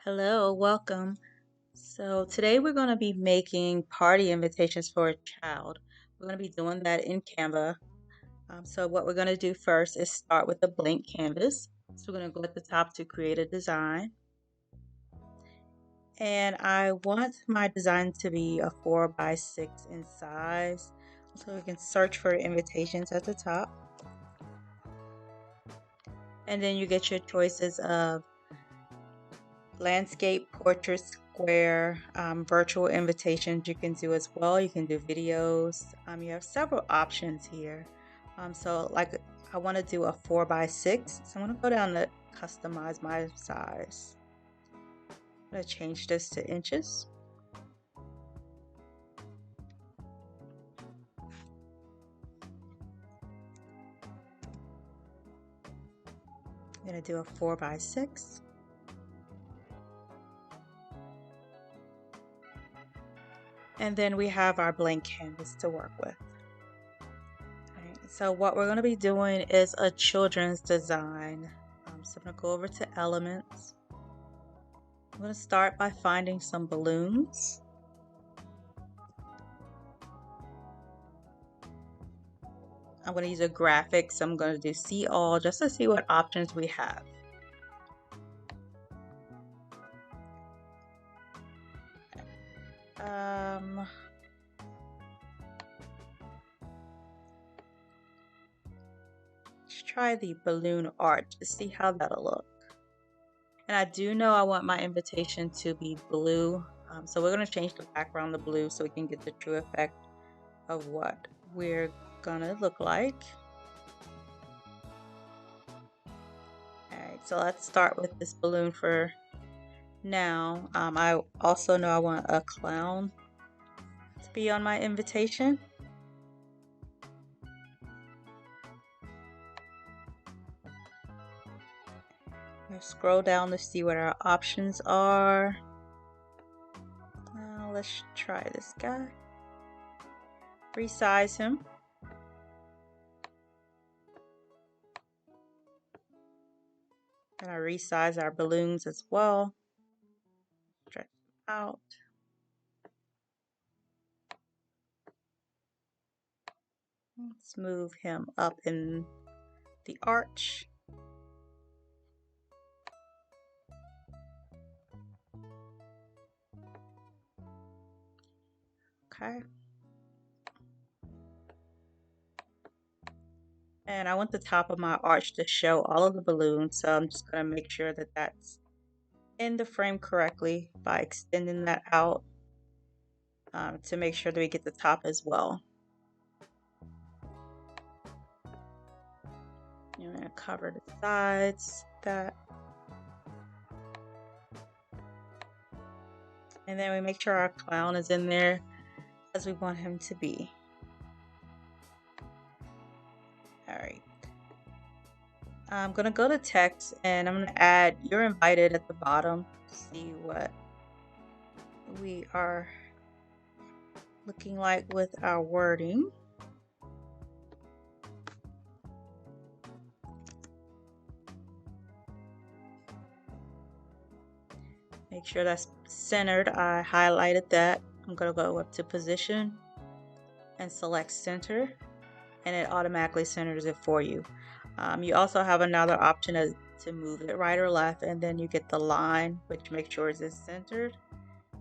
Hello, welcome. So today we're going to be making party invitations for a child. We're going to be doing that in Canva. So what we're going to do first is start with a blank canvas. So we're going to go at the top to create a design. And I want my design to be a 4x6 in size. So we can search for invitations at the top. And then you get your choices of landscape, portrait, square, virtual invitations you can do as well. You can do videos. You have several options here. So like I want to do a 4x6. So I'm going to go down to customize my size. I'm going to change this to inches. I'm going to do a 4x6. And then we have our blank canvas to work with. So what we're going to be doing is a children's design. So I'm going to go over to elements. I'm going to start by finding some balloons. I'm going to use a graphic, so I'm going to do see all just to see what options we have. Let's try the balloon art to see how that'll look. And I do know I want my invitation to be blue, so we're going to change the background to blue so we can get the true effect of what we're going to look like. Alright, so let's start with this balloon for now. I also know I want a clown to be on my invitation. Scroll down to see what our options are. Let's try this guy. Resize him. Gonna resize our balloons as well. Stretch them out. Let's move him up in the arch. Okay. And I want the top of my arch to show all of the balloons, so I'm just going to make sure that that's in the frame correctly by extending that out to make sure that we get the top as well. I'm going to cover the sides, that. And then we make sure our clown is in there as we want him to be. Alright. I'm going to go to text and I'm going to add "you're invited" at the bottom to see what we are looking like with our wording. Make sure that's centered. I highlighted that. I'm going to go up to position and select center, and it automatically centers it for you. You also have another option to move it right or left, and then you get the line, which makes sure it's centered.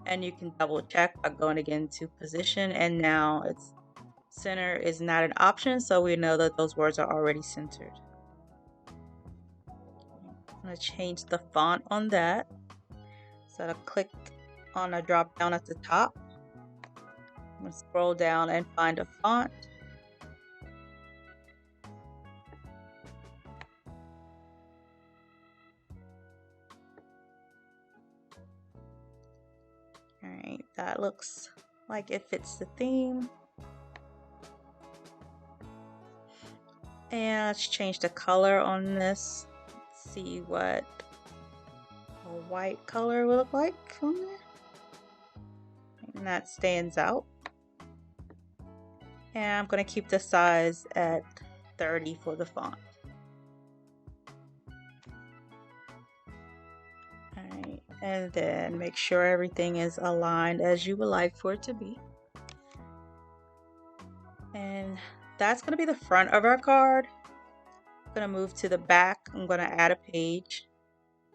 And you can double check by going again to position, and now it's center is not an option, so we know that those words are already centered. I'm going to change the font on that. So I'll click on a drop down at the top. I'm going to scroll down and find a font. Alright, that looks like it fits the theme. And let's change the color on this. Let's see what a white color will look like on there. And that stands out. And I'm going to keep the size at 30 for the font. Alright, And then make sure everything is aligned as you would like for it to be. And that's going to be the front of our card. I'm going to move to the back. I'm going to add a page.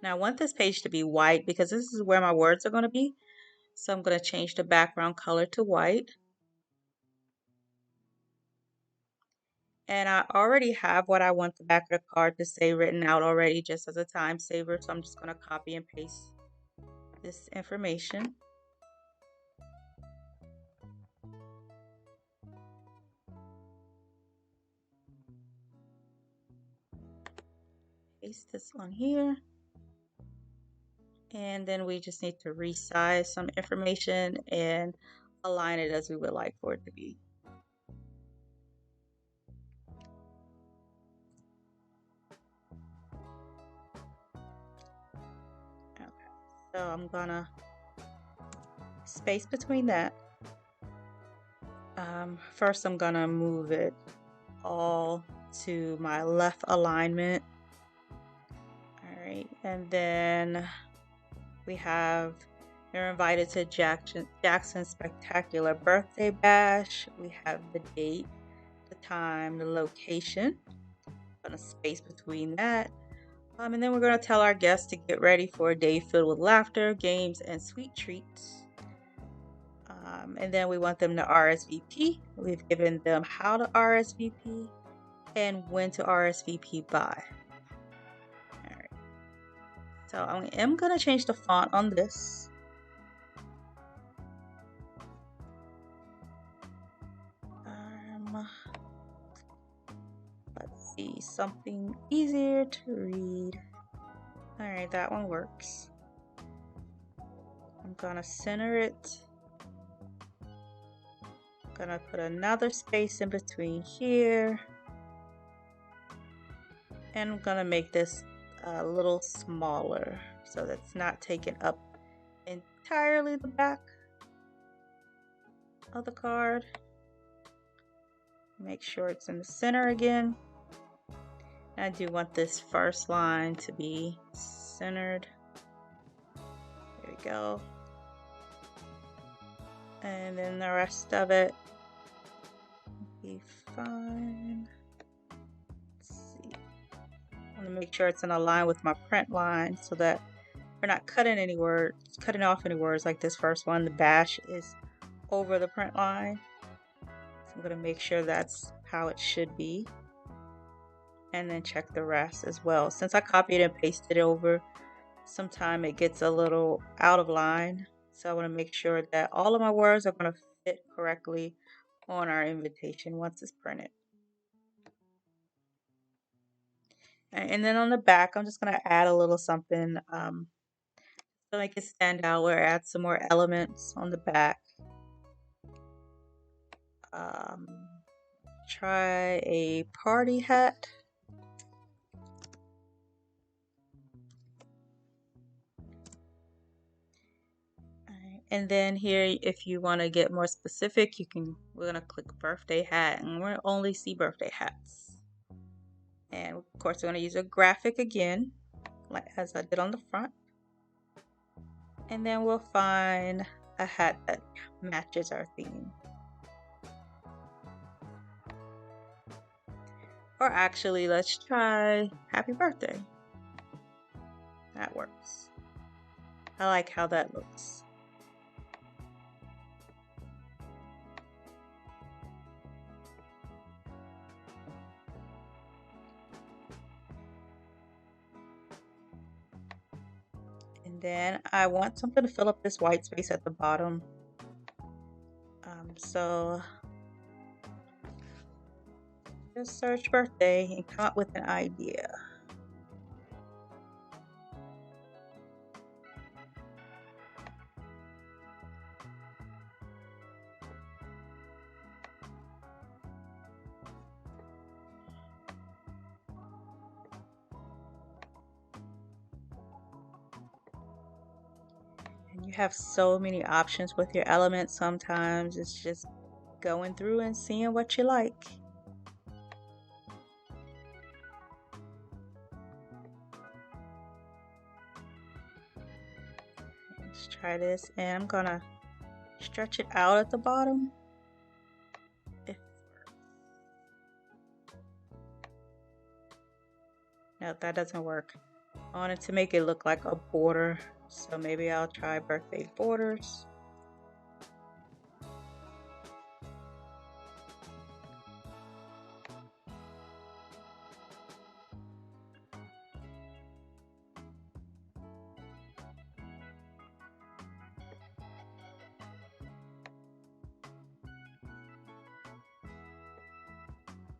Now I want this page to be white because this is where my words are going to be. So I'm going to change the background color to white. And I already have what I want the back of the card to say written out already just as a time saver. So I'm just going to copy and paste this information. Paste this on here. And then we just need to resize some information and align it as we would like for it to be. Okay, so I'm gonna space between that. First I'm gonna move it all to my left alignment. All right, and then we have you're invited to Jackson's spectacular birthday bash. We have the date, the time, the location. I'm gonna space between that. And then we're gonna tell our guests to get ready for a day filled with laughter, games, and sweet treats. And then we want them to RSVP. We've given them how to RSVP and when to RSVP by. All right. So I am gonna change the font on this. Let's see, something easier to read. All right, that one works. I'm gonna center it. I'm gonna put another space in between here. And I'm gonna make this a little smaller so that's not taking up entirely the back of the card. Make sure it's in the center again. And I do want this first line to be centered. There we go. And then the rest of it will be fine. Let's see. I want to make sure it's in a line with my print line so that we're not cutting off any words like this first one. The bash is over the print line. So I'm going to make sure that's how it should be. And then check the rest as well. Since I copied and pasted it over, sometimes it gets a little out of line. So I want to make sure that all of my words are going to fit correctly on our invitation once it's printed. And then on the back, I'm just going to add a little something to make it stand out, or add some more elements on the back. Try a party hat. And then here, if you want to get more specific, we're going to click birthday hat, and we'll only see birthday hats. And of course, we're going to use a graphic again, like as I did on the front. And then we'll find a hat that matches our theme. Or actually, let's try happy birthday. That works. I like how that looks. And then I want something to fill up this white space at the bottom. So just search birthday and come up with an idea. And you have so many options with your elements. Sometimes it's just going through and seeing what you like. try this, and I'm gonna stretch it out at the bottom. No, that doesn't work. I wanted to make it look like a border, so maybe I'll try birthday borders.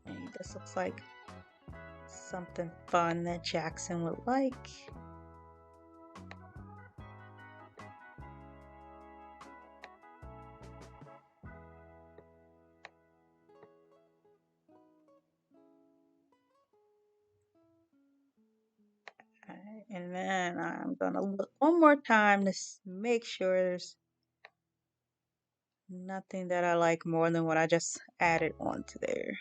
And this looks like something fun that Jackson would like. And then I'm gonna look one more time to make sure there's nothing that I like more than what I just added onto there.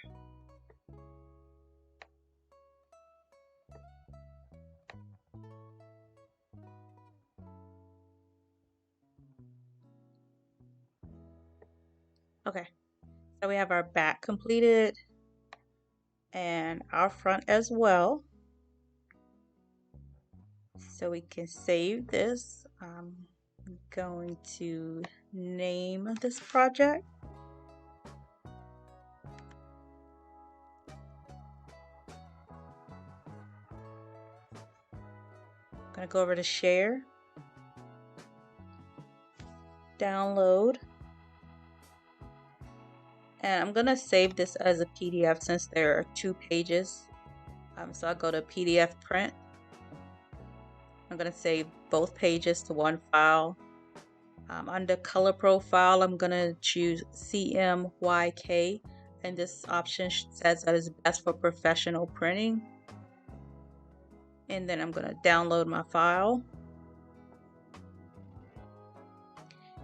Okay, so we have our back completed and our front as well. So we can save this. I'm going to name this project. I'm gonna go over to share, download, and I'm gonna save this as a PDF since there are 2 pages. So I'll go to PDF print. I'm gonna save both pages to one file. Under color profile, I'm gonna choose CMYK, and this option says that it's best for professional printing. And then I'm gonna download my file.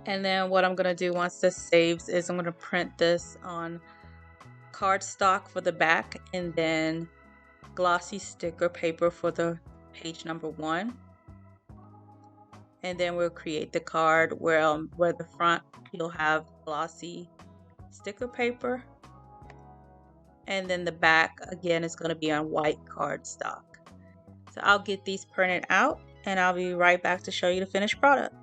And then what I'm gonna do once this saves is I'm gonna print this on cardstock for the back, and then glossy sticker paper for the page number 1. And then we'll create the card where the front you'll have glossy sticker paper, and then the back again is going to be on white cardstock. So I'll get these printed out and I'll be right back to show you the finished product.